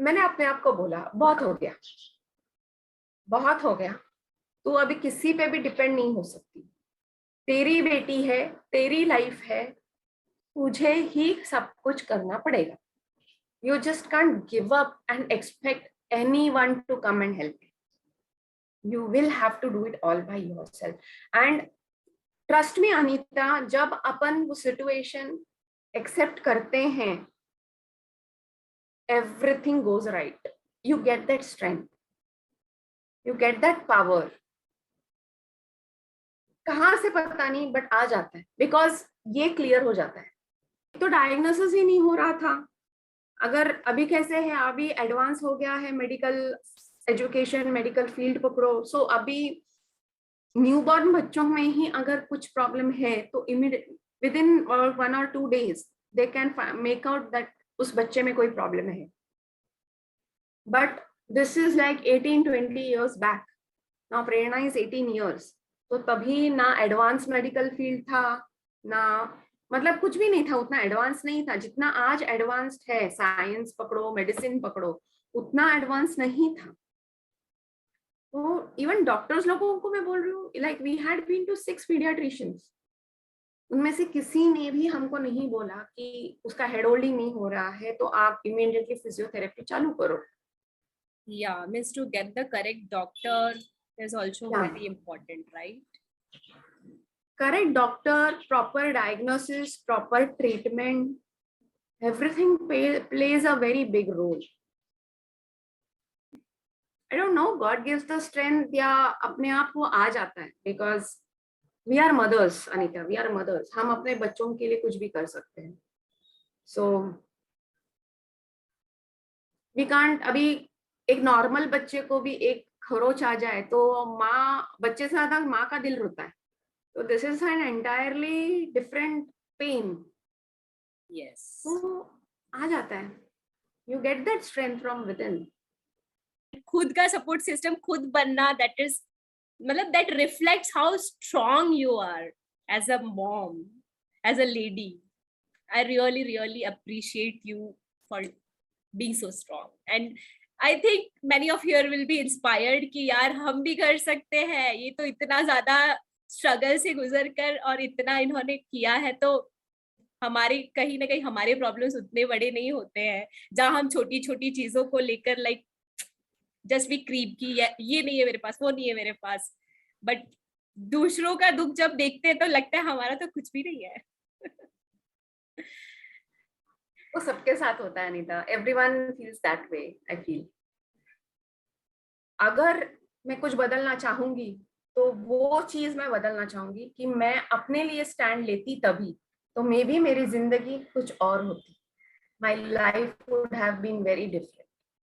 मैंने अपने आप को बोला बहुत हो गया, बहुत हो गया, तू अभी किसी पे भी डिपेंड नहीं हो सकती। तेरी बेटी है, तेरी लाइफ है, तुझे ही सब कुछ करना पड़ेगा। You just can't give up and expect anyone to come and help you. You will have to do it all by yourself. And trust me, Anita, जब अपन वो situation accept करते हैं, everything goes right. You get that strength. You get that power. कहाँ से पता नहीं, but आ जाता है, बिकॉज ये क्लियर हो जाता है। तो डायग्नोसिस ही नहीं हो रहा था। अगर अभी कैसे है, अभी एडवांस हो गया है मेडिकल एजुकेशन, मेडिकल फील्ड पकड़ो, सो अभी न्यूबॉर्न बच्चों में ही अगर कुछ प्रॉब्लम है तो immediate with in 1 or 2 days they can make out that उस बच्चे में कोई प्रॉब्लम है। But this is like 18-20 years back. Now Prerna is 18 years, तो तभी ना एडवांस मेडिकल फील्ड था, ना मतलब कुछ भी नहीं था, उतना एडवांस नहीं था जितना आज एडवांस्ड है। साइंस पकड़ो, मेडिसिन पकड़ो, उतना एडवांस नहीं था। तो इवन डॉक्टर्स लोगों को मैं बोल रही हूँ, like we had been to 6 pediatricians, उनमें से किसी ने भी हमको नहीं बोला कि उसका हेड होल्डिंग नहीं हो रहा है तो आप इमीडिएटली फिजियोथेरेपी चालू करो। Yeah, means to get the correct doctor is also Yeah. very important, right? Correct doctor, proper diagnosis, proper treatment, everything plays a very big role. I don't know, God gives the strength या अपने आप वो आ जाता है, because we are mothers, Anita, we are mothers. हम अपने बच्चों के लिए कुछ भी कर सकते हैं. So we can't, अभी एक नॉर्मल बच्चे को भी एक खरोच आ जाए तो माँ, बच्चे से ज्यादा माँ का दिल रोता है। So this is an entirely different pain. Yes. तो आ जाता है, you get that strength from within. खुद का सपोर्ट सिस्टम खुद बनना, that is मतलब that reflects how strong you are as a mom, as a lady. I really appreciate you for being so strong, and I think many of you will be inspired कि यार हम भी कर सकते हैं। ये तो इतना ज्यादा स्ट्रगल से गुजर कर और इतना इन्होंने किया है, तो हमारे कहीं ना कहीं हमारे प्रॉब्लम्स उतने बड़े नहीं होते हैं, जहाँ हम छोटी छोटी चीजों को लेकर लाइक जस्ट भी क्रीप की ये नहीं है मेरे पास, वो नहीं है मेरे पास, बट दूसरों का दुख जब देखते हैं तो लगता है हमारा तो कुछ भी नहीं है। वो सबके साथ होता है Anita, everyone feels that way. I feel अगर मैं कुछ बदलना चाहूंगी तो वो चीज मैं बदलना चाहूंगी कि मैं अपने लिए स्टैंड लेती, तभी तो मे बी मेरी जिंदगी कुछ और होती। My life would have been very different.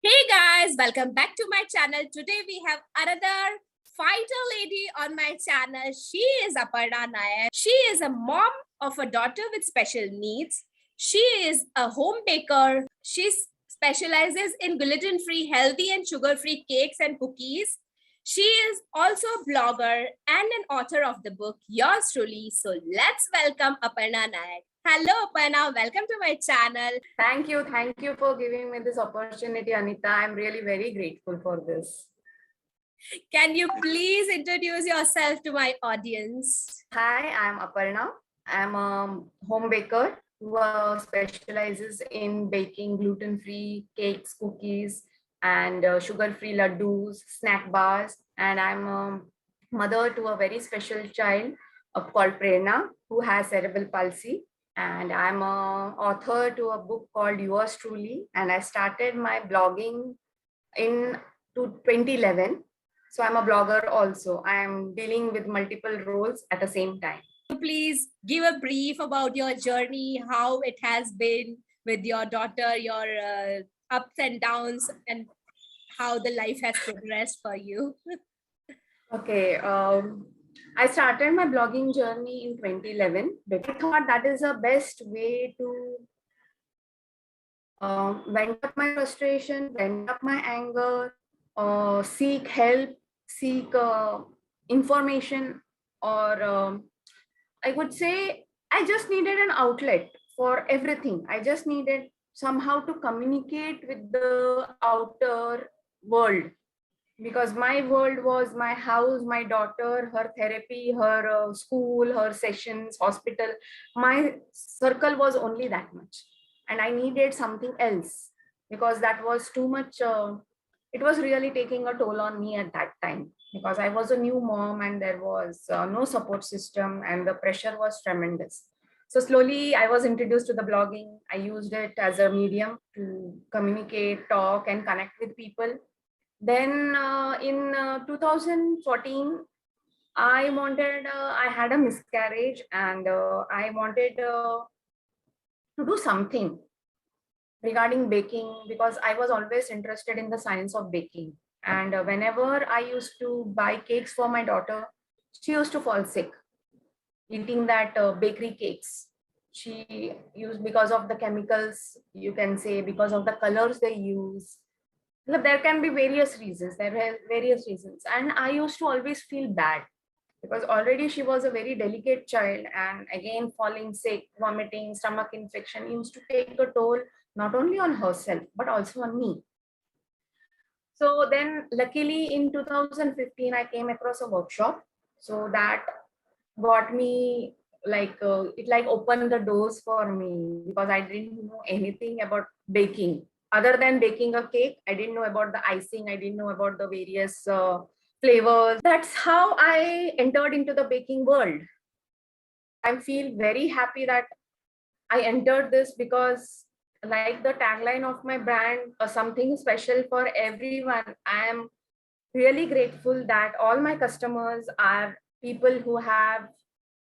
Hey guys, welcome back to my channel. Today we have another fighter lady on my channel. She is Prerna Nair. She is a mom of a daughter with special needs. She is a home baker. She specializes in gluten-free, healthy and sugar-free cakes and cookies. She is also a blogger and an author of the book Yours Truly. So let's welcome Prerna Nair. Hello Prerna, welcome to my channel. Thank you for giving me this opportunity, Anita. I'm really very grateful for this. Can you please introduce yourself to my audience? Hi, I'm Artpreneur. I'm a home baker who specializes in baking gluten-free cakes, cookies, and sugar-free laddus, snack bars. And I'm a mother to a very special child called Prerna, who has cerebral palsy. And I'm an author to a book called Yours Truly. And I started my blogging in 2011. So I'm a blogger also. I'm dealing with multiple roles at the same time. Please give a brief about your journey, how it has been with your daughter, your ups and downs, and how the life has progressed for you. Okay. I started my blogging journey in 2011 because I thought that is the best way to vent up my frustration, vent up my anger, seek help, seek information, or I would say I just needed an outlet for everything. I just needed somehow to communicate with the outer world, because my world was my house, my daughter, her therapy, her school, her sessions, hospital. My circle was only that much, and I needed something else, because that was too much. It was really taking a toll on me at that time, because I was a new mom and there was no support system and the pressure was tremendous. So slowly I was introduced to the blogging. I used it as a medium to communicate, talk, and connect with people. Then in 2014, I had a miscarriage, and I wanted to do something regarding baking, because I was always interested in the science of baking. And whenever I used to buy cakes for my daughter, she used to fall sick eating that bakery cakes. She used, because of the chemicals, you can say, because of the colors they use. Look, there can be various reasons. There are various reasons. And I used to always feel bad, because already she was a very delicate child. And again, falling sick, vomiting, stomach infection used to take a toll not only on herself, but also on me. So then, luckily, in 2015, I came across a workshop. So that got me, like, it like opened the doors for me, because I didn't know anything about baking. Other than baking a cake, I didn't know about the icing. I didn't know about the various flavors. That's how I entered into the baking world. I feel very happy that I entered this, because, like the tagline of my brand, something special for everyone. I am really grateful that all my customers are people who have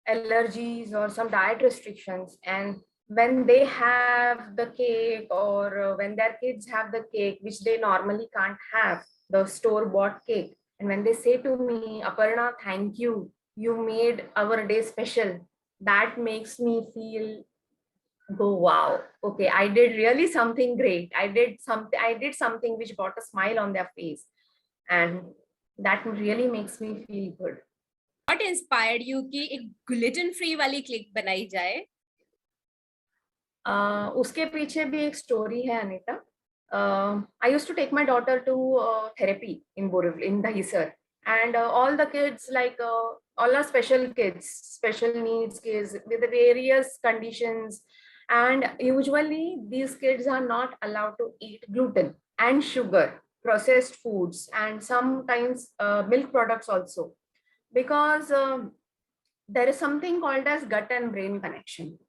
allergies or some diet restrictions, and when they have the cake, or when their kids have the cake which they normally can't have, the store bought cake, and when they say to me, Aparna, thank you, you made our day special, that makes me feel, go, wow, okay, I did really something great. I did something which brought a smile on their face, and that really makes me feel good. What inspired you कि एक gluten free वाली cake बनाई जाए? उसके पीछे भी एक story है, Anita. I used to take my daughter to therapy in Borivali, in Dahisar, and all the kids, like all are special kids, special needs kids with various conditions, and usually these kids are not allowed to eat gluten and sugar, processed foods, and sometimes milk products also, because there is something called as gut and brain connection.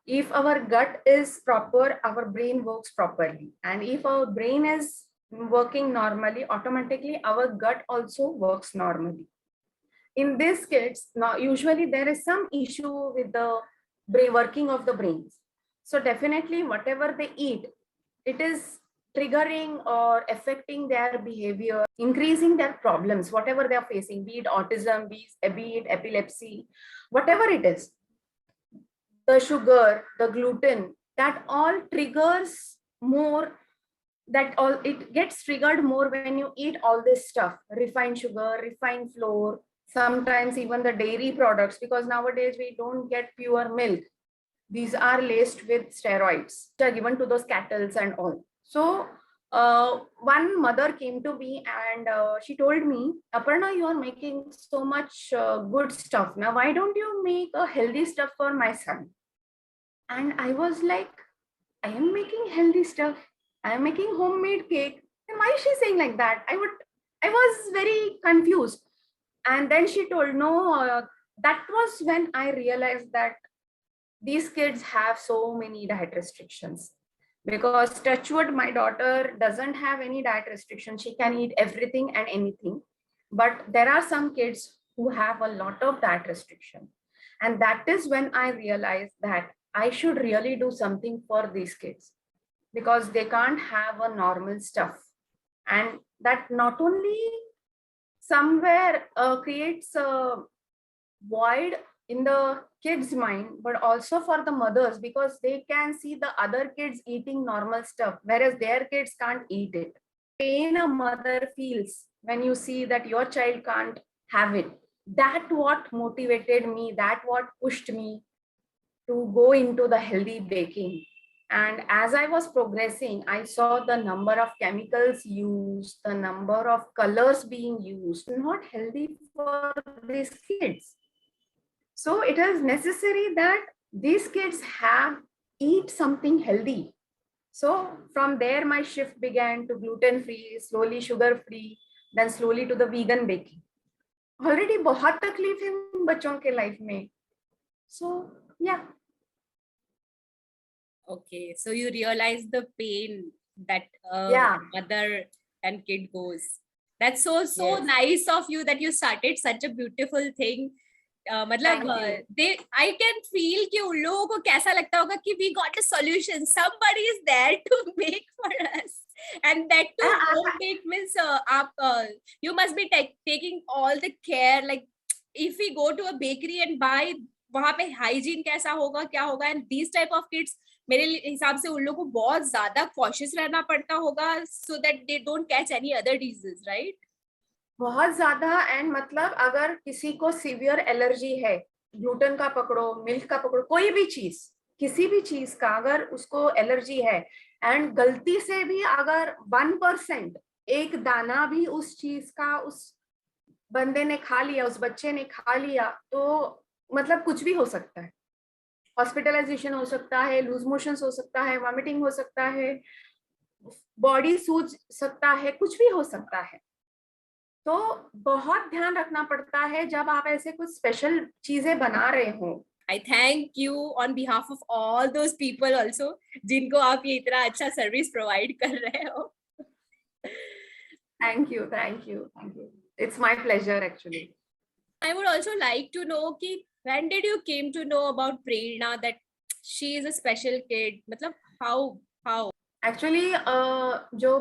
If our gut is proper, our brain works properly, and if our brain is working normally, automatically our gut also works normally. In these kids, now usually there is some issue with the brain working of the brains. So definitely whatever they eat, it is triggering or affecting their behavior, increasing their problems, whatever they are facing, be it autism, be it epilepsy, whatever it is. The sugar, the gluten, that all triggers more, that all it gets triggered more when you eat all this stuff, refined sugar, refined flour, sometimes even the dairy products, because nowadays we don't get pure milk. These are laced with steroids which are given to those cattle and all. So one mother came to me, and she told me, Aparna, you are making so much good stuff. Now, why don't you make a healthy stuff for my son? And I was like, I am making healthy stuff. I am making homemade cake. And why is she saying like that? I was very confused. And then she told, no, that was when I realized that these kids have so many diet restrictions. Because touchwood, my daughter doesn't have any diet restriction. She can eat everything and anything. But there are some kids who have a lot of diet restriction. And that is when I realized that I should really do something for these kids, because they can't have a normal stuff. And that not only somewhere creates a void in the kids' mind, but also for the mothers, because they can see the other kids eating normal stuff, whereas their kids can't eat it. Pain a mother feels when you see that your child can't have it. That what motivated me, that what pushed me to go into the healthy baking. And as I was progressing, I saw the number of chemicals used, the number of colors being used, not healthy for these kids. So it is necessary that these kids have eat something healthy. So from there, my shift began to gluten free, slowly sugar free, then slowly to the vegan baking. Already बहुत तकलीफ है उन बच्चों के life में. So yeah. Okay, so you realize the pain that Yeah. mother and kid goes. That's so Yes. nice of you that you started such a beautiful thing. मतलब I can feel कि उन लोगों को कैसा लगता होगा कि we got a solution. Somebody is there to make for us, and that too home bake means you must be taking all the care. Like if we go to a bakery and buy, वहाँ पे hygiene कैसा होगा, क्या होगा, and these type of kids मेरे हिसाब से उन लोगों को बहुत ज्यादा कॉशियस रहना पड़ता होगा so that they don't catch any other diseases, right? बहुत ज्यादा. एंड मतलब अगर किसी को सीवियर एलर्जी है, ग्लूटेन का पकड़ो, मिल्क का पकड़ो, कोई भी चीज, किसी भी चीज का अगर उसको एलर्जी है एंड गलती से भी अगर 1% एक दाना भी उस चीज का उस बंदे ने खा लिया, उस बच्चे ने खा लिया, तो मतलब कुछ भी हो सकता है. हॉस्पिटलाइजेशन हो सकता है, लूज मोशंस हो सकता है, वॉमिटिंग हो सकता है, बॉडी सूज सकता है, कुछ भी हो सकता है. तो बहुत ध्यान रखना पड़ता है जब आप ऐसे कुछ स्पेशल चीजें बना रहे हो. I thank you on behalf of all those people also जिनको आप ये इतना अच्छा सर्विस प्रोवाइड कर रहे हो. Thank you, thank you, thank you. It's my pleasure actually. I would also like to know कि when did you came to know about Prerna that she is a special kid? मतलब how? Actually जो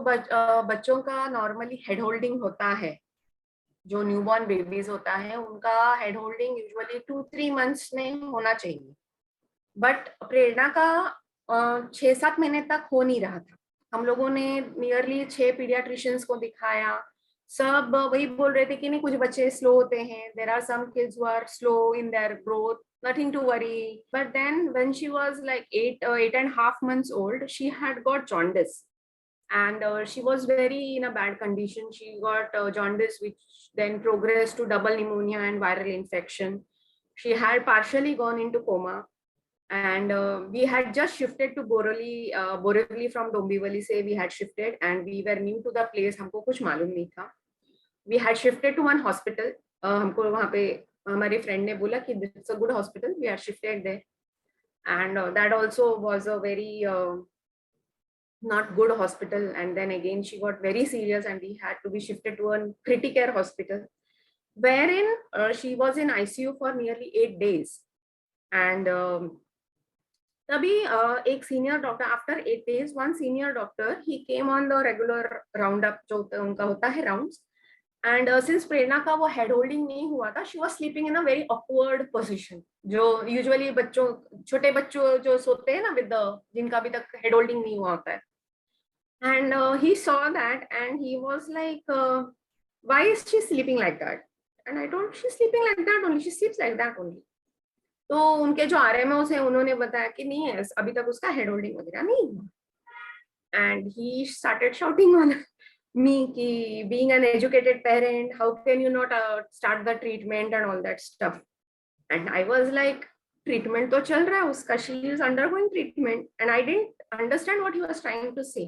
बच्चों का normally head holding होता है, जो newborn babies होता है, उनका हेड होल्डिंग यूजुअली 2-3 मंथ्स में होना चाहिए. बट प्रेरणा का 6-7 महीने तक हो नहीं रहा था. हम लोगों ने नियरली 6 पीडियाट्रिशियंस को दिखाया. सब वही बोल रहे थे कि नहीं, कुछ बच्चे स्लो होते हैं, there are some kids who are slow in their growth, nothing to worry. But then when she was like 8.5 months old, she had got jaundice, and she was very in a bad condition. She got jaundice, which then progressed to double pneumonia and viral infection. She had partially gone into coma, and we had just shifted to Borivali from Dombivli से we had shifted, and we were new to the place. हमको कुछ मालूम नहीं था. We had shifted to one hospital. हमको वहाँ पे हमारे friend ने बोला कि it's a good hospital. We had shifted there, and that also was a very not good hospital. And then again she got very serious, and we had to be shifted to a critical hospital, wherein she was in ICU for nearly 8 days. And तभी एक senior doctor, after 8 days, one senior doctor, he came on the regular round up, जो उनका होता है rounds. And since प्रेरणा का वो head holding नहीं हुआ था, she was sleeping in a very awkward position, जो यूजुअली बच्चों, छोटे बच्चों जो सोते हैं ना विद जिनका अभी तक हेड होल्डिंग नहीं हुआ होता है. And he saw that and he was like, why is she sleeping like that? And I told, she sleeping like that only, she स्लीप्स like that only. तो उनके जो RMOs हैं, उन्होंने बताया कि नहीं है, अभी तक उसका हेड होल्डिंग वगैरह नहीं हुआ. And he started shouting on me कि being an educated parent, how can you not start the treatment and all that stuff. And I was like, treatment तो चल रहा है उसका, she is undergoing treatment, and I didn't understand what he was trying to say.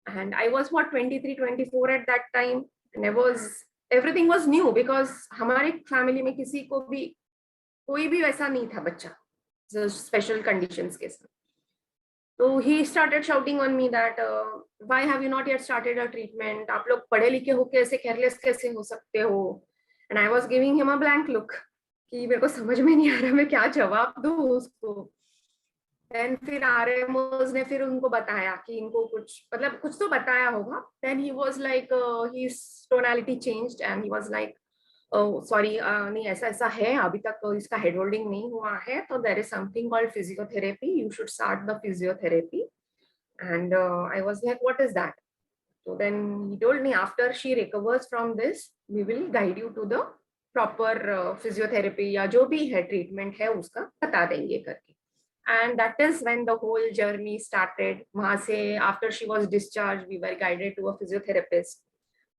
And I was what 23-24 at that time, and I was, everything was new, because हमारे family में किसी को भी कोई भी वैसा नहीं था बच्चा स्पेशल कंडीशंस के साथ. तो ही started shouting on me that why have you not yet started a treatment, आप लोग पढ़े लिखे हो कैसे केयरलेस कैसे हो सकते हो. And I was giving him a blank look कि मेरे को समझ में नहीं आ रहा मैं क्या जवाब दूं उसको. देन फिर RMOs ने फिर उनको बताया कि इनको कुछ, मतलब कुछ तो बताया होगा. Then he was like, his tonality changed and he was like, sorry नहीं, ऐसा ऐसा है, अभी तक इसका हेड होल्डिंग नहीं हुआ है, तो there is something called physiotherapy, you should start the physiotherapy. And I was like, what is that? So then he told me, after she recovers from this, we will guide you to the proper physiotherapy या जो भी है treatment है उसका बता देंगे करके. and that is when the whole journey started. वहां से after she was discharged, we were guided to a physiotherapist.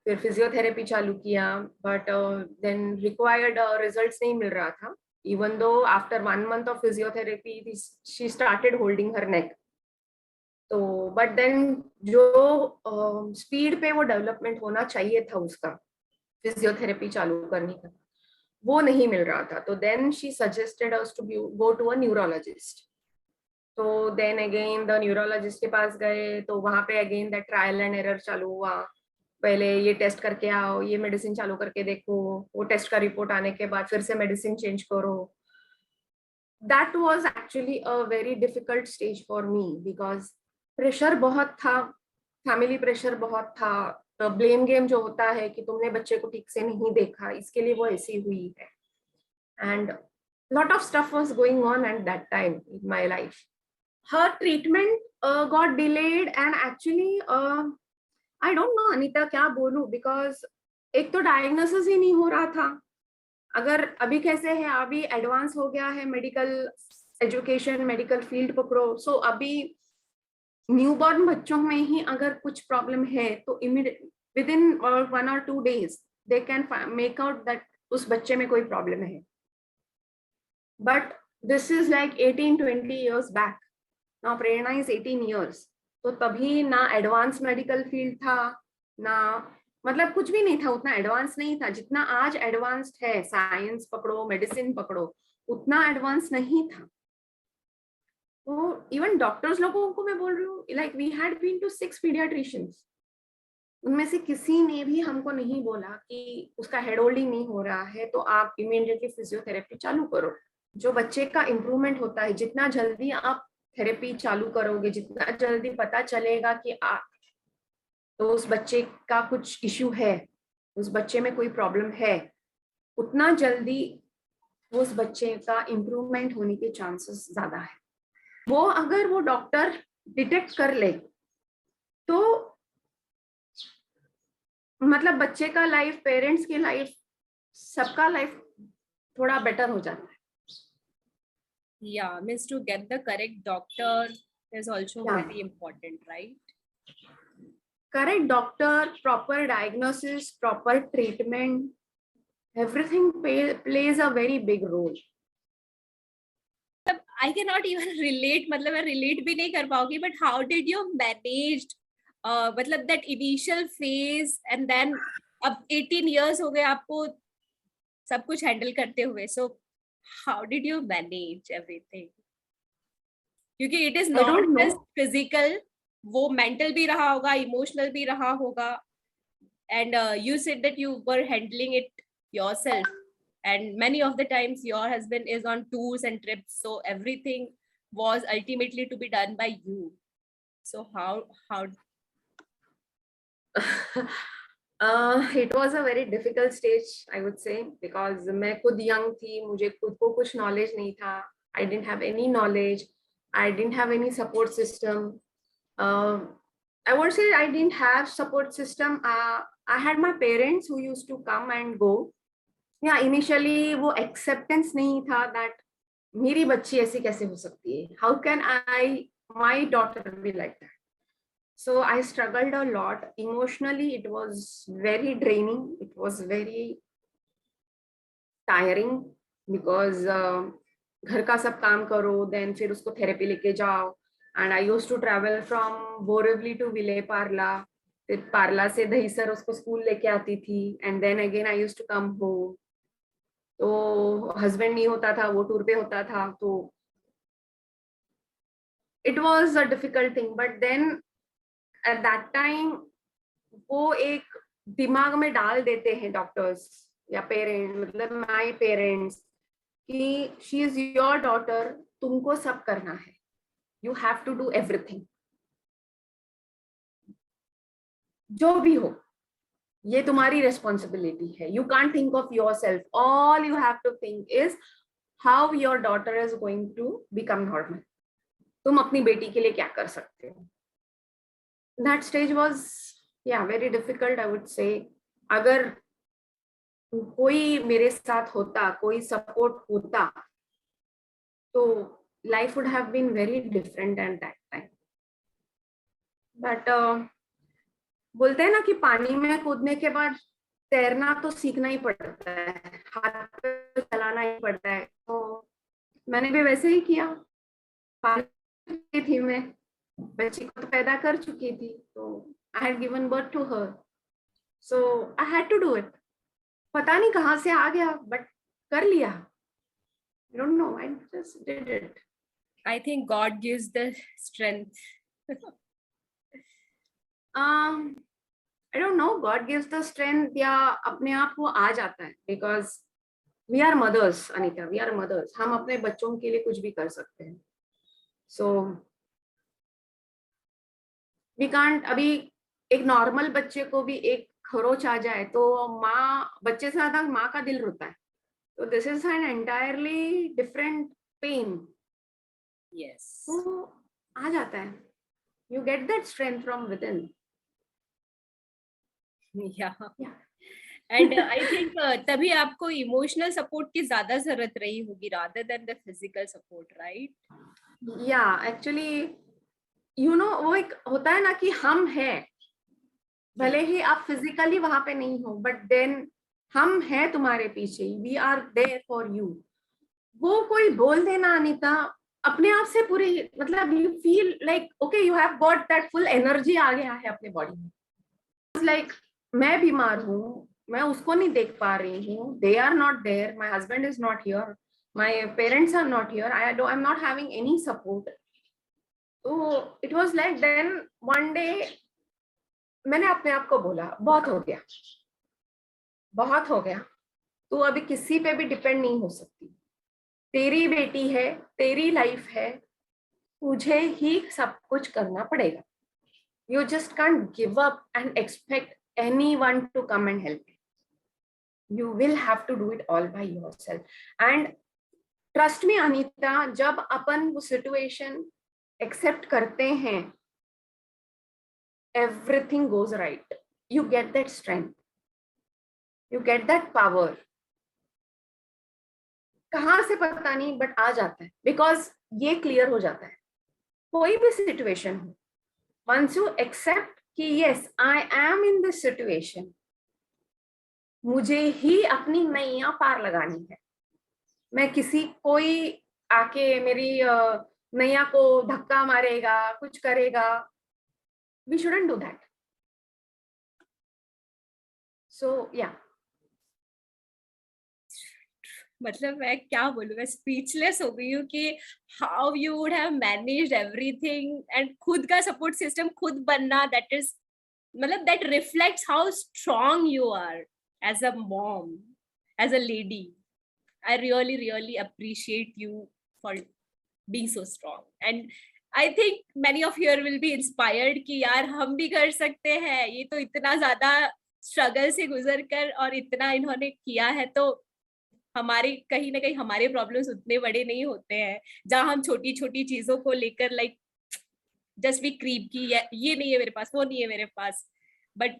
फिर फिजियोथेरेपी चालू किया, बट देन रिक्वायर्ड रिजल्ट्स नहीं मिल रहा था. Even though after 1 month of physiotherapy she started holding her neck. तो but then जो स्पीड पे वो डेवलपमेंट होना चाहिए था उसका फिजियोथेरेपी चालू करने का, वो नहीं मिल रहा था. तो then she suggested us to go to a neurologist. तो देन अगेन द न्यूरोलॉजिस्ट के पास गए, तो वहां पे again that trial and error चालू हुआ. पहले ये टेस्ट करके आओ, ये मेडिसिन चालू करके देखो, वो टेस्ट का रिपोर्ट आने के बाद फिर से मेडिसिन चेंज करो. That was actually a very difficult stage for me, because pressure बहुत था, फैमिली प्रेशर बहुत था. ब्लेम गेम जो होता है कि तुमने बच्चे को ठीक से नहीं देखा, इसके लिए वो ऐसी हुई है. And lot of stuff was going on at that time in my life. Her treatment got delayed, and actually I don't know Anita क्या बोलूं, because एक तो डायग्नोसिस ही नहीं हो रहा था. अगर अभी कैसे है, अभी एडवांस हो गया है मेडिकल एजुकेशन, मेडिकल फील्ड पकड़ो. सो अभी न्यूबॉर्न बच्चों में ही अगर कुछ प्रॉब्लम है तो immediate with in 1 or 2 days they can make out that उस बच्चे में कोई प्रॉब्लम है. But this is like 18-20 years back. Now Prerna is 18 years. तो तभी ना एडवांस मेडिकल फील्ड था, ना मतलब कुछ भी नहीं था, उतना एडवांस नहीं था जितना आज एडवांस्ड है. साइंस पकड़ो, मेडिसिन पकड़ो, उतना एडवांस नहीं था. तो इवन डॉक्टर्स लोगों को मैं बोल रही हूँ, like we had been to 6 pediatricians. उनमें से किसी ने भी हमको नहीं बोला कि उसका हेड होल्डिंग नहीं हो रहा है तो आप इमीडिएटली फिजियोथेरेपी चालू करो. जो बच्चे का इम्प्रूवमेंट होता है, जितना जल्दी आप थेरेपी चालू करोगे, जितना जल्दी पता चलेगा कि आप तो उस बच्चे का कुछ इश्यू है, उस बच्चे में कोई प्रॉब्लम है, उतना जल्दी उस बच्चे का इम्प्रूवमेंट होने के चांसेस ज्यादा है. वो अगर वो डॉक्टर डिटेक्ट कर ले तो मतलब बच्चे का लाइफ, पेरेंट्स की लाइफ, सबका लाइफ थोड़ा बेटर हो जाता है. Yeah, means to get the correct doctor is also Yeah. very important, right? Correct doctor, proper diagnosis, proper treatment, everything plays a very big role. I cannot even relate, मतलब मैं relate भी नहीं कर पाऊंगी, but how did you manage मतलब that initial phase and then अब 18 years हो गए आपको सब कुछ handle करते हुए, so how did you manage everything? क्योंकि it is not just physical, वो mental भी रहा होगा, emotional भी रहा होगा, and you said that you were handling it yourself, and many of the times your husband is on tours and trips, so everything was ultimately to be done by you. So how it was a very difficult stage, I would say, because मैं खुद young थी, मुझे खुद को कुछ knowledge नहीं था. I didn't have any knowledge. I didn't have any support system. I would say I didn't have support system. I had my parents who used to come and go. Yeah, initially वो acceptance नहीं था that मेरी बच्ची ऐसी कैसे हो सकती है. How can my daughter be like that? So I struggled a lot. Emotionally, it was very draining. It was very tiring because घर का सब काम करो, then फिर उसको थेरेपी लेके जाओ. And I used to travel from Borivali to Ville Parla. फिर पार्ला से दहीसर उसको स्कूल लेके आती थी. And then again I used to come home. तो हस्बैंड नहीं होता था, वो टूर पे होता था, तो it was a difficult thing. But then at that time वो एक दिमाग में डाल देते हैं डॉक्टर्स या पेरेंट, मतलब माय पेरेंट्स, कि शी इज योर डॉटर, तुमको सब करना है, you have to do everything. जो भी हो ये तुम्हारी रिस्पॉन्सिबिलिटी है. You can't think of your self. All you have to think is how your daughter is going to become normal. तुम अपनी बेटी के लिए क्या कर सकते हो. That stage was very difficult, I would say. अगर कोई मेरे साथ होता, कोई सपोर्ट होता, तो life would have been very different at that time. But बोलते हैं ना कि पानी में कूदने के बाद तैरना तो सीखना ही पड़ता है, हाथ पे चलाना ही पड़ता है. तो मैंने भी वैसे ही किया. पानी थी, मैं बच्ची को तो पैदा कर चुकी थी, तो I had given birth to her, so I had to do it. पता नहीं कहाँ से आ गया, but कर लिया. I don't know, I just did it. I think God gives the strength. I don't know, God gives the strength या अपने आप वो आ जाता है, because we are mothers, Anita, we are mothers. हम अपने बच्चों के लिए कुछ भी कर सकते हैं. So we can't. अभी एक नॉर्मल बच्चे को भी एक खरोच आ जाए तो माँ, बच्चे से ज्यादा माँ का दिल रोता है. तो this is an entirely different pain. Yes. तो आ जाता है. You get that strength from within. Yeah. Yeah. And I think तभी आपको इमोशनल सपोर्ट की ज्यादा जरूरत रही होगी rather than the physical support, right? Yeah, actually, you know, वो एक होता है ना कि हम हैं, भले ही आप फिजिकली वहां पे नहीं हो, बट देन हम हैं तुम्हारे पीछे. We are there for you. वो कोई बोल देना अनीता, अपने आप से पूरी, मतलब you feel like okay, you have got that full energy आ गया है अपने बॉडी में. लाइक मैं बीमार हूँ, मैं उसको नहीं देख पा रही हूँ. They are not there, my husband is not here, my parents are not here, I am not having any support. तो it was like then one day मैंने अपने आप को बोला, बहुत हो गया, बहुत हो गया. तू अभी किसी पे भी डिपेंड नहीं हो सकती. तेरी बेटी है, तेरी लाइफ है, तुझे ही सब कुछ करना पड़ेगा. You just can't give up and expect anyone to come and help you. You will have to do it all by yourself. And trust me, Anita, जब अपन वो situation accept करते हैं, everything goes right. You get that strength. You get that power. कहाँ से पता नहीं, but आ जाता है. Because ये clear हो जाता है. कोई भी situation हो, once you accept कि yes, I am in this situation, मुझे ही अपनी नैया पार लगानी है. मैं किसी, कोई आके मेरी नैया को धक्का मारेगा, कुछ करेगा, we shouldn't do that. So yeah. मतलब मैं क्या बोलूं, मैं स्पीचलेस हो गई हूँ कि how you would have managed everything. And खुद का सपोर्ट सिस्टम खुद बनना, दैट इज, मतलब that reflects how strong you are as a mom, as a lady. I really, really appreciate you for being so strong. And I think many of you will be inspired कि यार हम भी कर सकते हैं. ये तो इतना ज्यादा स्ट्रगल से गुजर कर और इतना इन्होंने किया है, तो हमारे कहीं ना कहीं हमारे प्रॉब्लम्स उतने बड़े नहीं होते हैं, जहाँ हम छोटी छोटी चीजों को लेकर लाइक जस्ट बी क्रीप की ये नहीं है मेरे पास, वो नहीं है मेरे पास. बट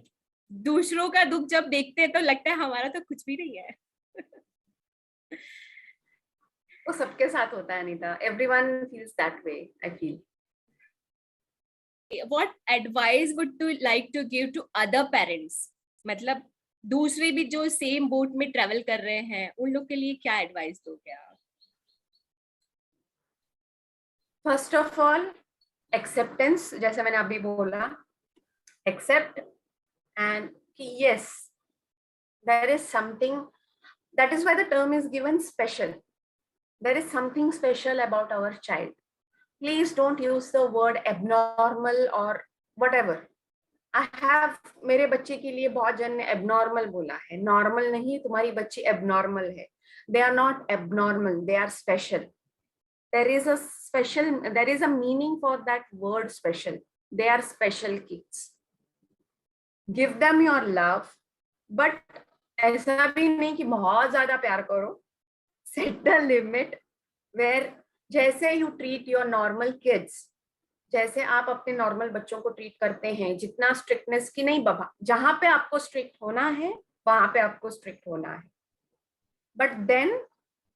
दूसरों का दुख जब देखते हैं तो लगता है हमारा तो कुछ भी नहीं है. वो सबके साथ होता है Anita. Everyone feels that way, I feel. What advice would you like to give to other parents? मतलब दूसरे भी जो सेम बोट में ट्रेवल कर रहे हैं, उन लोग के लिए क्या एडवाइस दोगे आप? फर्स्ट ऑफ ऑल एक्सेप्टेंस, जैसे मैंने अभी बोला, एक्सेप्ट एंड कि yes, there is something, that is why the term is given special. There is something special about our child. Please don't use the word abnormal or whatever. I have, मेरे बच्चे के लिए बहुत जन ने abnormal बोला है. Normal नहीं, तुम्हारी बच्ची abnormal है. They are not abnormal, they are special. There is a special, there is a meaning for that word special. They are special kids. Give them your love, but ऐसा भी नहीं कि बहुत ज्यादा प्यार करो. Set the limit where जैसे you treat your normal kids, जैसे आप अपने नॉर्मल बच्चों को ट्रीट करते हैं, जितना स्ट्रिक्टनेस की नहीं बाबा, जहां पे आपको स्ट्रिक्ट होना है वहां पे आपको स्ट्रिक्ट होना है. But then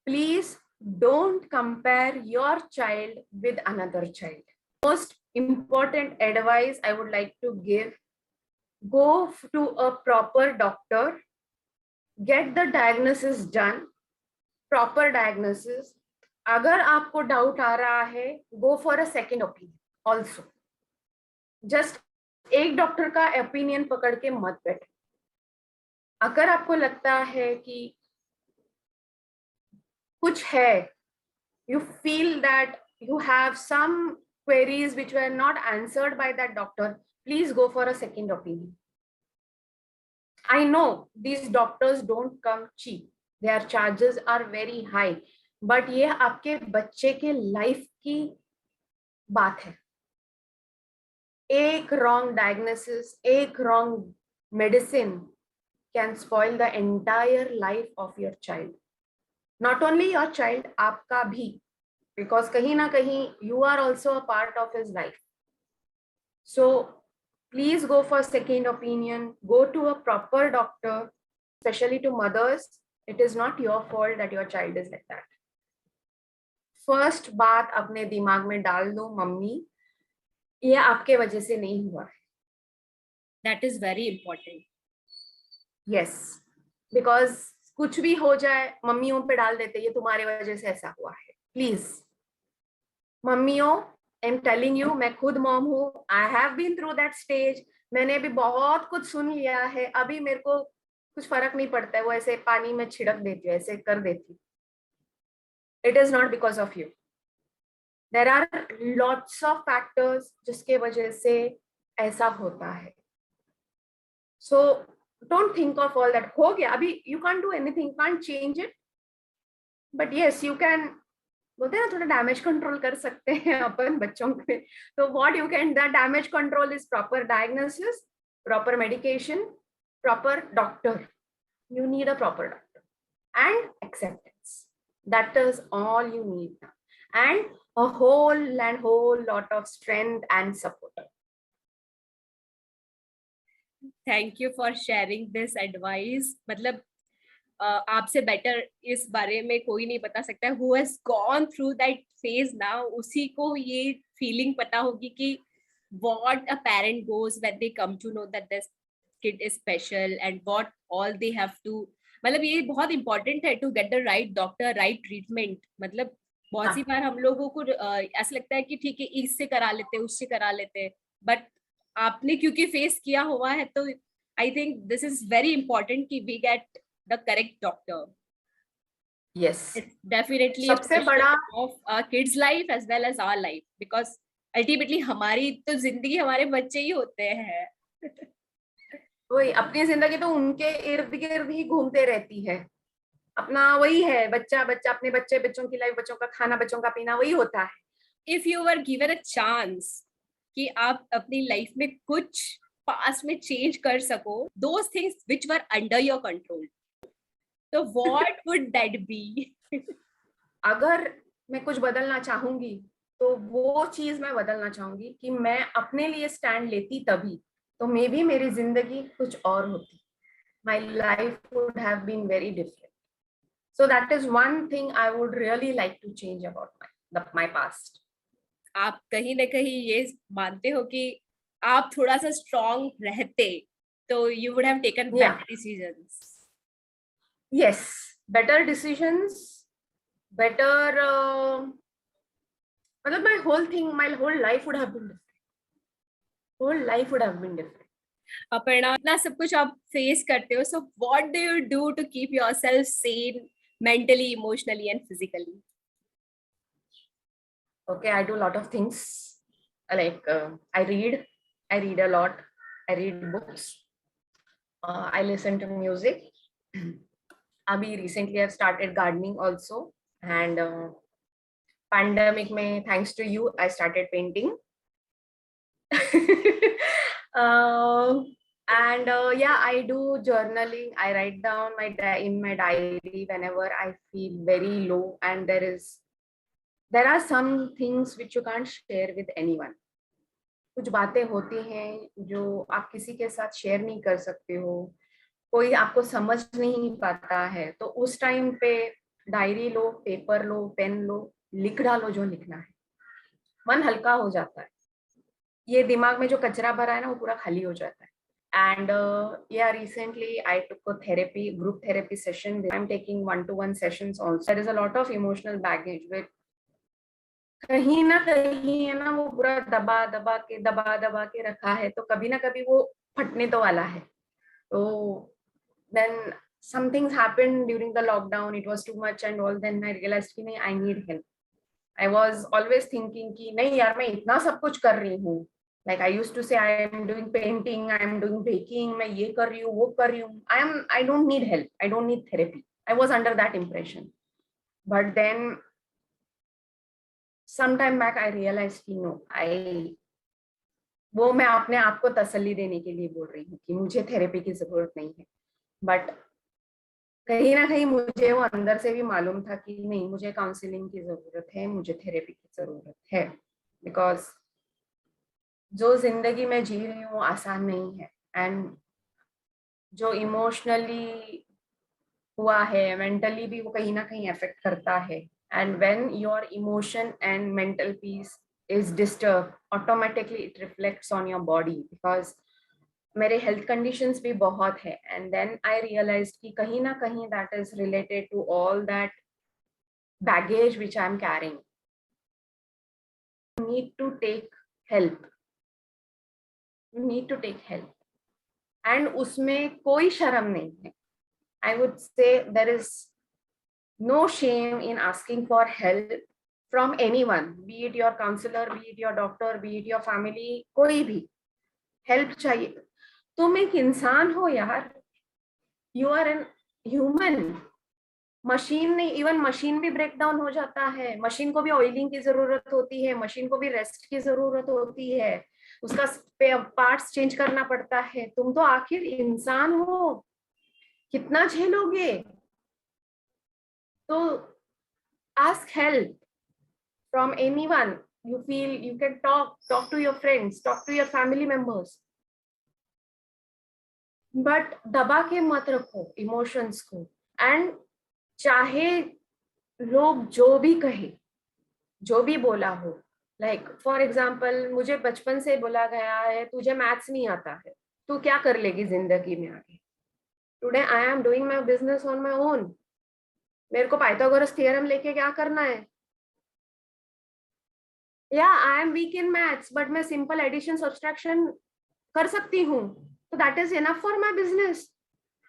please don't compare your child with another child. Most important advice I would like to give, go to a proper doctor, get the diagnosis done, proper diagnosis. अगर आपको doubt आ रहा है, go for a second opinion also. Just एक doctor का opinion पकड़ के मत बैठे. अगर आपको लगता है कि कुछ है, you feel that you have some queries which were not answered by that doctor, please go for a second opinion. I know these doctors don't come cheap. Their charges are very high. But ये आपके बच्चे के life की बात है. एक wrong diagnosis, एक wrong medicine can spoil the entire life of your child. Not only your child, आपका भी. Because kahin na kahin, you are also a part of his life. So please go for second opinion, go to a proper doctor, especially to mothers. It is not your fault that your child is like that. First बात अपने दिमाग में डाल दो, mummy, ये आपके वजह से नहीं हुआ है. That is very important. Yes, because कुछ भी हो जाए, मम्मियों पे डाल देते, ये तुम्हारे वजह से ऐसा हुआ है. Please, मम्मियों, आई एम टेलिंग यू, मैं खुद मॉम हूँ, I have been through that stage. मैंने भी बहुत कुछ सुन लिया है. अभी मेरे को कुछ फर्क नहीं पड़ता है, वो ऐसे पानी में छिड़क देती है, ऐसे कर देती. It is not because of you. There are lots of factors जिसके वजह से ऐसा होता है. So don't think of all that. हो गया, अभी you can't do anything, can't change it, but yes you can. बोलते हैं ना, थोड़ा डैमेज कंट्रोल कर सकते हैं अपन बच्चों पे. तो what you can, the damage control is proper diagnosis, proper medication, proper doctor. You need a proper doctor and acceptance. That is all you need now. And a whole lot of strength and support. Thank you for sharing this advice. मतलब आपसे better इस बारे में कोई नहीं बता सकता है. Who has gone through that phase now, उसी को ये feeling पता होगी कि what a parent goes when they come to know that this kid is special and what all they have to. मतलब ये बहुत important है to get the right doctor, right treatment. मतलब बहुत सी बार हम लोगों को ऐसा लगता है कि ठीक है, इससे करा लेते, उससे करा लेते, बट आपने क्योंकि फेस किया हुआ है, तो I think this is very important कि we get the correct doctor. Yes, it's definitely सबसे बड़ा of kids life as well as our life, because ultimately हमारी तो जिंदगी हमारे बच्चे ही होते हैं. वही, अपनी जिंदगी तो उनके इर्द गिर्द ही घूमते रहती है. अपना वही है, बच्चा बच्चा, अपने बच्चे, बच्चों की लाइफ, बच्चों का खाना, बच्चों का पीना, वही होता है. If you were given a chance कि आप अपनी लाइफ में कुछ पास में चेंज कर सको, those things which were under your control, तो व्हाट वुड दैट बी? अगर मैं कुछ बदलना चाहूंगी तो वो चीज मैं बदलना चाहूंगी कि मैं अपने लिए स्टैंड लेती, तभी तो मे बी मेरी जिंदगी कुछ और होती. My life would have been very different. So that is one thing I would really like to change about my past. आप कहीं ना कहीं ये मानते हो कि आप थोड़ा सा स्ट्रॉन्ग रहते तो you would have taken better decisions? Yes, better decisions, better. मतलब my whole thing, my whole life would have been different. Whole life would have been different. Aparna, इतना सब कुछ आप फेस करते हो, so what do you do to keep yourself sane mentally, emotionally and physically? Okay, I do a lot of things. Like I read a lot. I read books. I listen to music. Abhi recently I've started gardening also, and pandemic mein, thanks to you, I started painting. And yeah, I do journaling. I write down in my diary whenever I feel very low, and there are some things which you can't share with anyone. कुछ बातें होती हैं जो आप किसी के साथ share नहीं कर सकते हो, कोई आपको समझ नहीं पाता है, तो उस टाइम पे डायरी लो, पेपर लो, पेन लो, लिख डालो जो लिखना है, मन हल्का हो जाता है, ये दिमाग में जो कचरा भरा है ना वो पूरा खाली हो जाता है. And yeah, recently I took a therapy, group therapy session. I'm taking one-to-one sessions also. There is a lot of emotional baggage with कहीं ना कहीं है ना वो पूरा दबा दबा के रखा है, तो कभी ना कभी वो फटने तो वाला है. तो then some things happened during the lockdown, it was too much and all, then I realized कि नहीं, I need help. I was always thinking कि नहीं यार मैं इतना सब कुछ कर रही हूँ. Like I used to say I am doing painting, I am doing baking, मैं ये कर रही हूँ, वो कर रही हूँ. I don't need help. I don't need therapy. I was under that impression. But then some time back I realized कि no, वो मैं अपने आप को तसल्ली देने के लिए बोल रही हूँ कि मुझे थेरेपी की जरूरत नहीं है. बट कहीं ना कहीं मुझे वो अंदर से भी मालूम था कि नहीं, मुझे काउंसलिंग की जरूरत है, मुझे थेरेपी की जरूरत है. बिकॉज जो जिंदगी में जी रही हूँ आसान नहीं है, एंड जो इमोशनली हुआ है मेंटली भी वो कहीं ना कहीं अफेक्ट करता है. And when your emotion and mental peace is disturb, automatically it reflects on your body. Because मेरे हेल्थ कंडीशंस भी बहुत है, एंड देन आई रियलाइज्ड कि कहीं ना कहीं that is related to all that baggage which I am carrying. You need to take help. You need to take help. And उसमें कोई शर्म नहीं है. I would say there is no shame in asking for help from anyone, be it your counselor, be it your doctor, be it your family, कोई भी help चाहिए. तुम एक इंसान हो यार. You are an human. Machine नहीं, even machine भी ब्रेक डाउन हो जाता है. मशीन को भी ऑयलिंग की जरूरत होती है, मशीन को भी रेस्ट की जरूरत होती है, उसका पार्ट्स चेंज करना पड़ता है. तुम तो आखिर इंसान हो, कितना झेलोगे. तो ask help from anyone you feel you can talk to your friends, talk to your family members, but दबा के मत रखो इमोशंस को. एंड चाहे लोग जो भी कहे, जो भी बोला हो, लाइक फॉर एग्जाम्पल मुझे बचपन से बोला गया है तुझे मैथ्स नहीं आता है, तू क्या कर लेगी जिंदगी में आगे. Today I am doing my business on my own. मेरे को पाइथागोरस थ्योरम लेके क्या करना है. या I am weak in maths but मैं सिंपल एडिशन सब्सट्रैक्शन कर सकती हूँ, तो that is enough for my business.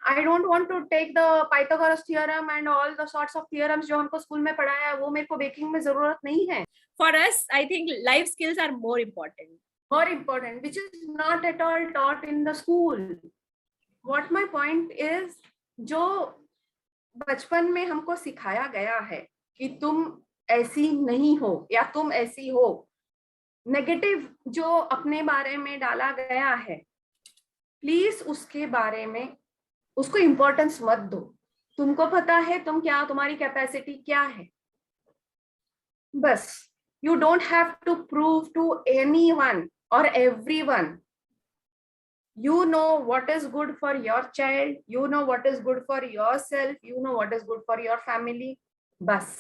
I don't want to take the Pythagoras theorem and all the sorts of theorems जो हमको स्कूल में पढ़ाया है, वो मेरे को बेकिंग में जरूरत नहीं है. For us, I think life skills are more important. More important, which is not at all taught in the school. What my point is, जो बचपन में हमको सिखाया गया है कि तुम ऐसी नहीं हो या तुम ऐसी हो, नेगेटिव जो अपने बारे में डाला गया है, प्लीज उसके बारे में उसको इम्पोर्टेंस मत दो. तुमको पता है तुम क्या, तुम्हारी कैपेसिटी क्या है, बस. You don't have to prove to anyone और everyone. You know what is good for your child, you know what is good for yourself, you know what is good for your family. बस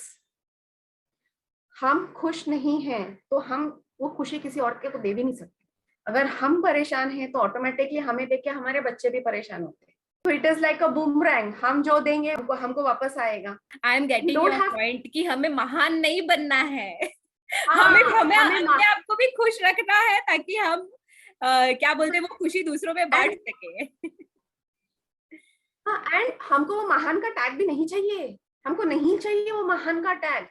हम खुश नहीं हैं तो हम वो खुशी किसी और के को दे भी नहीं सकते. अगर हम परेशान हैं तो ऑटोमेटिकली हमें देख के हमारे बच्चे भी परेशान होते हैं. तो it is like a boomerang, हम जो देंगे हमको वापस आएगा. I am getting your point कि हमें महान नहीं बनना है. हाँ, हमें अपने आप को भी खुश रखना है ताकि हम क्या बोलते हैं वो खुशी दूसरों में बांट सके. हाँ, एंड हमको वो महान का टैग भी नहीं चाहिए. हमको नहीं चाहिए वो महान का टैग.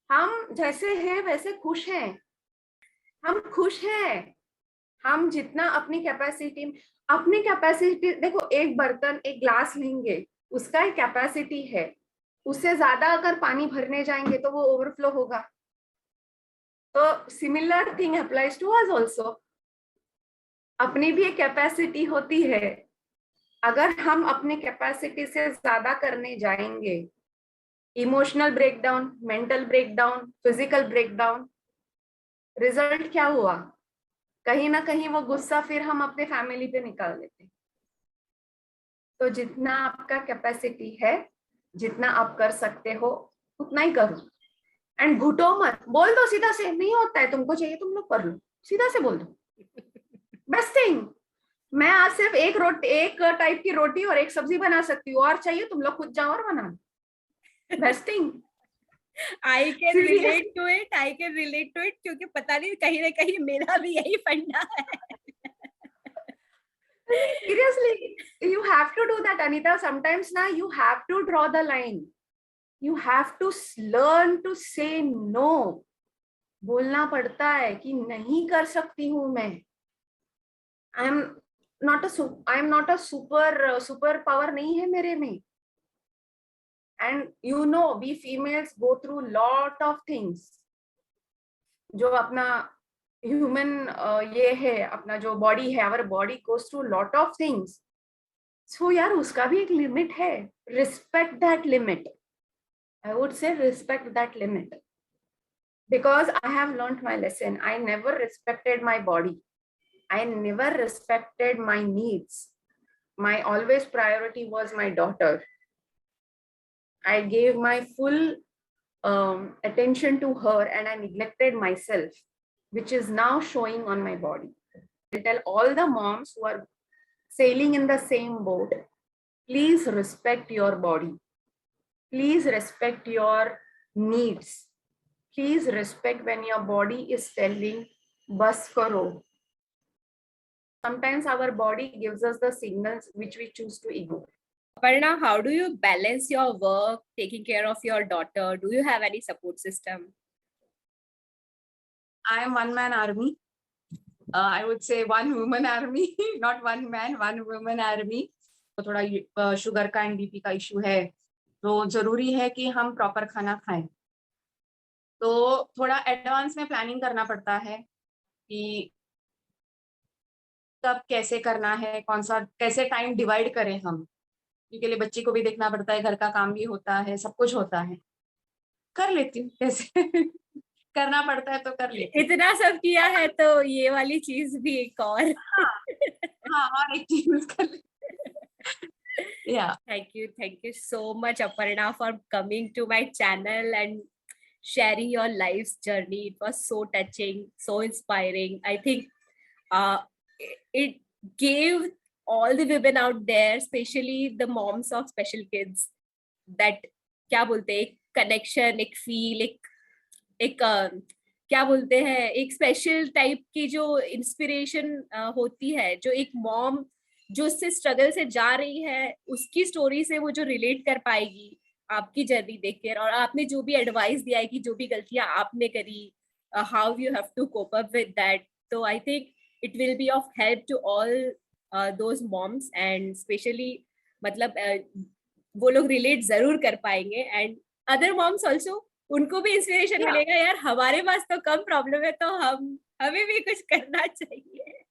हम जैसे हैं वैसे खुश हैं. हम खुश हैं. हम जितना अपनी कैपेसिटी देखो, एक बर्तन, एक ग्लास लेंगे, उसका एक कैपेसिटी है. उससे ज्यादा अगर पानी भरने जाएंगे तो वो ओवरफ्लो होगा. तो similar thing applies to us also. अपनी भी एक कैपेसिटी होती है. अगर हम अपनी कैपेसिटी से ज्यादा करने जाएंगे, emotional breakdown, mental breakdown, physical breakdown, result क्या हुआ. कहीं ना कहीं वो गुस्सा फिर हम अपने फैमिली पे निकाल देते. तो जितना आपका कैपेसिटी है जितना आप कर सकते हो उतना ही करो, एंड घुटो मत, बोल दो सीधा से, नहीं होता है तुमको चाहिए तुम लोग कर लो, सीधा से बोल दो। बेस्ट थिंग, मैं आज सिर्फ एक टाइप की रोटी और एक सब्जी बना सकती हूँ, और चाहिए तुम लोग खुद जाओ और बना लो। Best thing. I can seriously, relate to it. I can relate to it क्योंकि पता नहीं कहीं ना कहीं मेरा भी यही फंडा है. seriously, you have to do that, Anita. Sometimes now you have to draw the line. You have to learn to say no. बोलना पड़ता है कि नहीं कर सकती हूँ मैं. I am not a super power नहीं है मेरे में. And you know, we females go through lot of things. जो अपना ह्यूमन ये है, अपना जो बॉडी है, our body goes through lot of things. So यार उसका भी एक लिमिट है. Respect that limit. I would say respect that limit. Because I have learned my lesson. I never respected my body. I never respected my needs. My always priority was my daughter. I gave my full attention to her and I neglected myself, which is now showing on my body. I tell all the moms who are sailing in the same boat, please respect your body. Please respect your needs. Please respect when your body is telling, bas karo. Sometimes our body gives us the signals which we choose to ignore. Prerna, how do you balance your work, taking care of your daughter? Do you have any support system? I am one man army. I would say one woman army, not one man, one woman army. तो थोड़ा sugar का and BP का issue है, तो जरूरी है कि हम प्रॉपर खाना खाएं. तो थोड़ा एडवांस में प्लानिंग करना पड़ता है कि कब कैसे करना है, कौन सा कैसे टाइम डिवाइड करें हम, क्योंकि लिए बच्ची को भी देखना पड़ता है, घर का काम भी होता है, सब कुछ होता है. कर लेती हूँ कैसे करना पड़ता है तो कर लेती हूँ. इतना सब किया है तो ये वाली चीज भी एक और. हाँ हाँ, और एक चीज कर लेती. Yeah. Thank you so much, Aparna, for coming to my channel and sharing your life's journey. It was so touching, so inspiring. I think it gave all the women out there, especially the moms of special kids, that क्या बोलते हैं, एक connection, एक feel, एक क्या बोलते हैं, एक स्पेशल टाइप की जो इंस्पिरेशन होती है, जो एक मॉम जो उससे स्ट्रगल से जा रही है, उसकी स्टोरी से वो जो रिलेट कर पाएगी आपकी जर्नी देखकर, और आपने जो भी एडवाइस दिया है कि जो भी गलतियां आपने करी, how you have to cope up with that, तो I think it will be of help to all those moms, and specially मतलब वो लोग रिलेट जरूर कर पाएंगे, एंड अदर मॉम्स ऑल्सो, उनको भी इंस्पिरेशन मिलेगा, यार हमारे पास तो कम प्रॉब्लम है तो हमें भी कुछ करना चाहिए.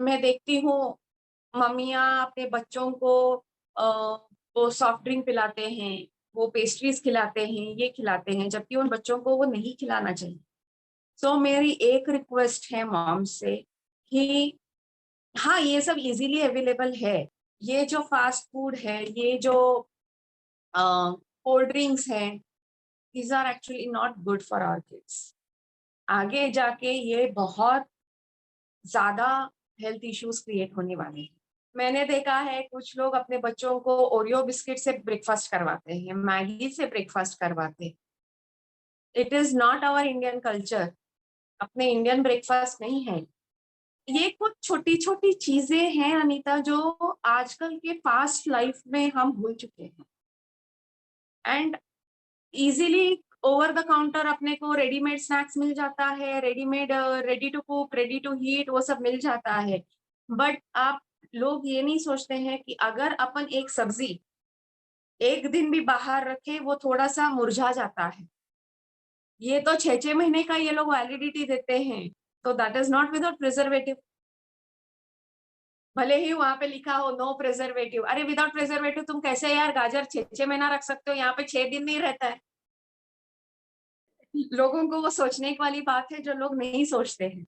मैं देखती हूँ मम्मियाँ अपने बच्चों को वो सॉफ्ट ड्रिंक पिलाते हैं, वो पेस्ट्रीज खिलाते हैं, ये खिलाते हैं, जबकि उन बच्चों को वो नहीं खिलाना चाहिए. सो मेरी एक रिक्वेस्ट है मॉम से कि हाँ, ये सब इजीली अवेलेबल है. ये जो फास्ट फूड है, ये जो कोल्ड ड्रिंक्स हैं, these are actually not good for our kids. आगे जाके ये बहुत ज्यादा हेल्थ इश्यूज क्रिएट होने वाले हैं. मैंने देखा है कुछ लोग अपने बच्चों को ओरियो बिस्किट से ब्रेकफास्ट करवाते हैं, मैगी से ब्रेकफास्ट करवाते हैं. It is not our Indian culture. अपने इंडियन ब्रेकफास्ट नहीं है. ये कुछ छोटी छोटी चीजें हैं अनीता, जो आजकल के फास्ट लाइफ में हम भूल चुके हैं. And easily over the counter अपने को रेडीमेड स्नैक्स मिल जाता है, readymade ready to cook, ready to heat, वो सब मिल जाता है. बट आप लोग ये नहीं सोचते हैं कि अगर अपन एक सब्जी एक दिन भी बाहर रखे, वो थोड़ा सा मुरझा जाता है. ये तो 6-6 महीने का ये लोग वैलिडिटी देते हैं. तो that is not without preservative. भले ही वहां पे लिखा हो नो प्रिजर्वेटिव. अरे विदाउट प्रिजर्वेटिव तुम कैसे यार गाजर 6-6 महीना रख सकते हो, यहाँ पे 6 दिन नहीं रहता है. लोगों को वो सोचने वाली बात है जो लोग नहीं सोचते हैं.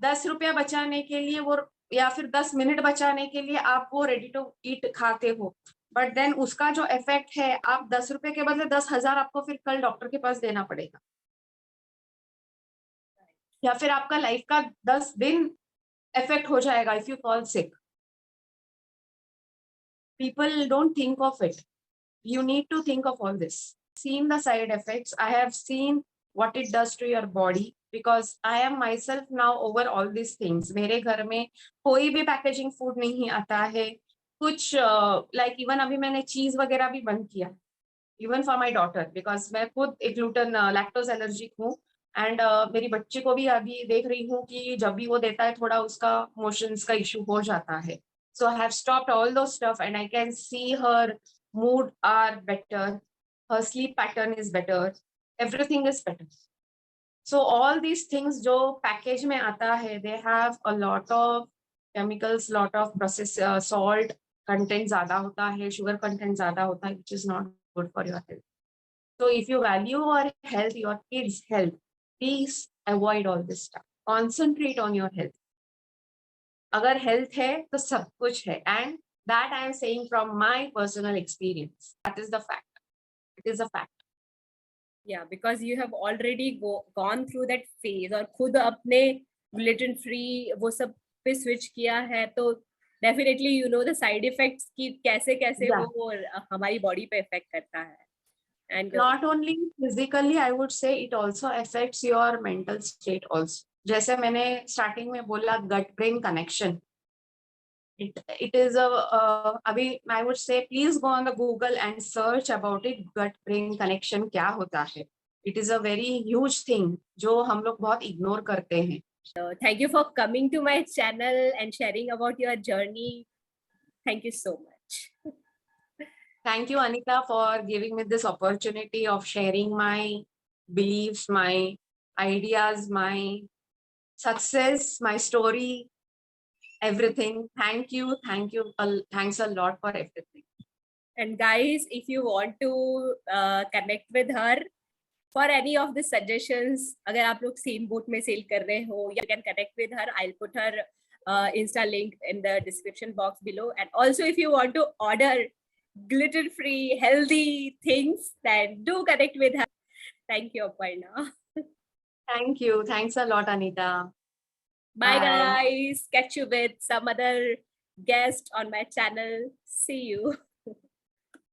10 रुपया बचाने के लिए वो, या फिर 10 मिनट बचाने के लिए आप वो रेडी टू ईट खाते हो. बट देन उसका जो इफेक्ट है, आप 10 रुपए के बदले 10,000 आपको फिर कल डॉक्टर के पास देना पड़ेगा, या फिर आपका लाइफ का 10 दिन इफेक्ट हो जाएगा if you fall sick. People don't think of it. You need to think of all this. Seen the side effects. I have seen what it does to your body because I am myself now over all these things. मेरे घर में कोई भी packaging food नहीं आता है. कुछ like even अभी मैंने चीज वगैरह भी बंद किया, even for my daughter, because मैं खुद एक ग्लूटेन लैक्टोज एलर्जिक हूँ. एंड मेरी बच्ची को भी अभी देख रही हूँ कि जब भी वो देता है थोड़ा उसका मोशंस का इशू हो जाता है. So I have stopped all those stuff and I can see her mood are better, her sleep pattern is better, everything is better. So all these things जो package में आता है, they have a lot of chemicals, lot of process, salt content ज़्यादा होता है, sugar content ज़्यादा होता है, which is not good for your health. So if you value your health, your kids' health, please avoid all this stuff. Concentrate on your health. अगर health है तो सब कुछ है, and that I am saying from my personal experience. That is the fact. It is a fact. Yeah, because you have already gone through that phase और खुद अपने gluten free वो सब पे switch किया है, तो definitely you know the side effects कि कैसे कैसे वो हमारी body पे affect करता है. And not only physically, I would say it also affects your mental state also. जैसे मैंने स्टार्टिंग में बोला gut brain connection, it is a अभी I would say please go on the Google and search about it. gut brain connection क्या होता है? It is a very huge thing जो हम लोग बहुत ignore करते हैं. thank you for coming to my channel and sharing about your journey. Thank you so much. Thank you, Anita, for giving me this opportunity of sharing my beliefs, my ideas, my success, my story, everything. Thank you. Thanks a lot for everything. And guys, if you want to connect with her for any of the suggestions, अगर आप लोग same boat में sail कर रहे हो, you can connect with her. I'll put her Insta link in the description box below. And also, if you want to order gluten-free, healthy things, then do connect with her. Thank you, Aparna. Thank you. Thanks a lot, Anita. Bye, guys. Catch you with some other guest on my channel. See you.